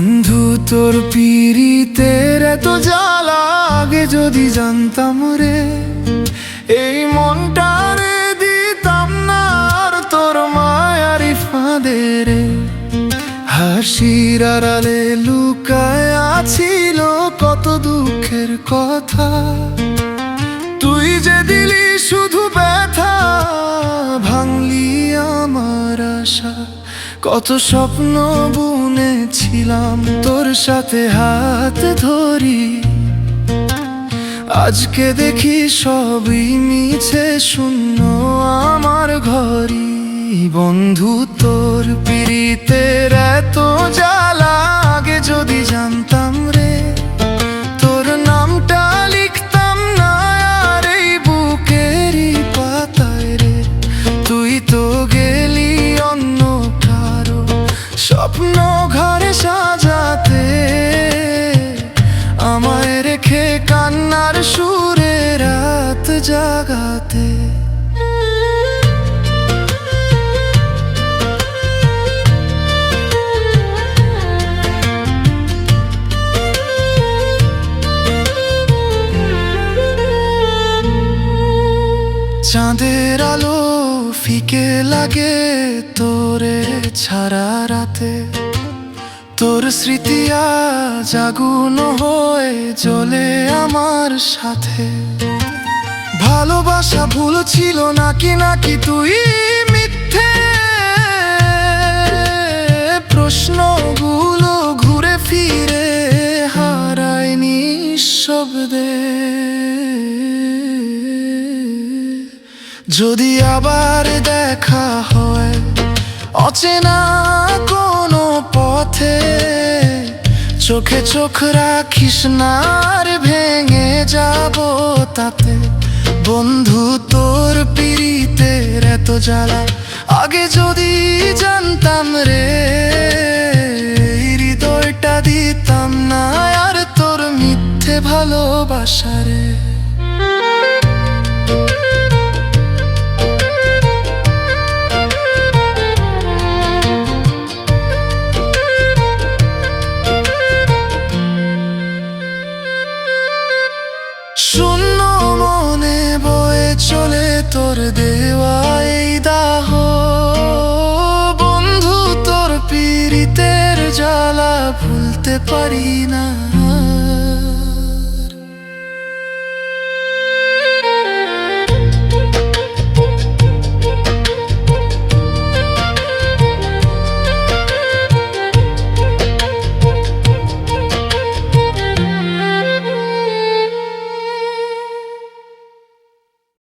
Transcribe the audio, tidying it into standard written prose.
বন্ধু তোর পিরিতের এত জ্বালা আগে যদি জানতাম রে, এই মনটারে দিতাম না আর তোর মায়ারি ফাঁদে রে। হাসির আড়ালে লুকায় আছিল কত দুঃখের কথা, তুই যে দিলি শুধু ব্যথা, ভাঙলি আমার আশা। কত স্বপ্ন বুনেছিলাম তোর সাথে হাত ধরি, আজকে দেখি সবই মিছে শূন্য আমার ঘরই। বন্ধু তোর পিরিতের এত জ্বালা আগে যদি জানতাম রে, তোর নামটা লিখতাম না আর এই বুকেরই পাতায় রে। তুই তো গেলি অন্য কারো স্বপ্ন ঘরে সাজাতে, আমায় রেখে কান্নার সুরে রাত জাগাতে। চাঁদের আলো ফিকে লাগে তোরে ছাড়া রাতে, তোর স্মৃতি আজ আগুন হয়ে জ্বলে আমার সাথে। ভালোবাসা ভুল ছিল নাকি নাকি তুই মিথ্যে, প্রশ্নগুলো ঘুরে ফিরে হারায় নিঃশব্দে। যদি আবার দেখা হয় অচেনা কোনো পথে, চোখে চোখ রাখিস না আর ভেঙে যাব তাতে। বন্ধু তোর পিরিতের এত জ্বালা আগে যদি জানতাম রে, হৃদয়টা দিতাম না আর তোর মিথ্যে ভালোবাসা রে। শূন্য মনে বয়ে চলে তোর দেওয়া এই দাহ, বন্ধু তোর পিরিতের জ্বালা ভুলতে পারি না।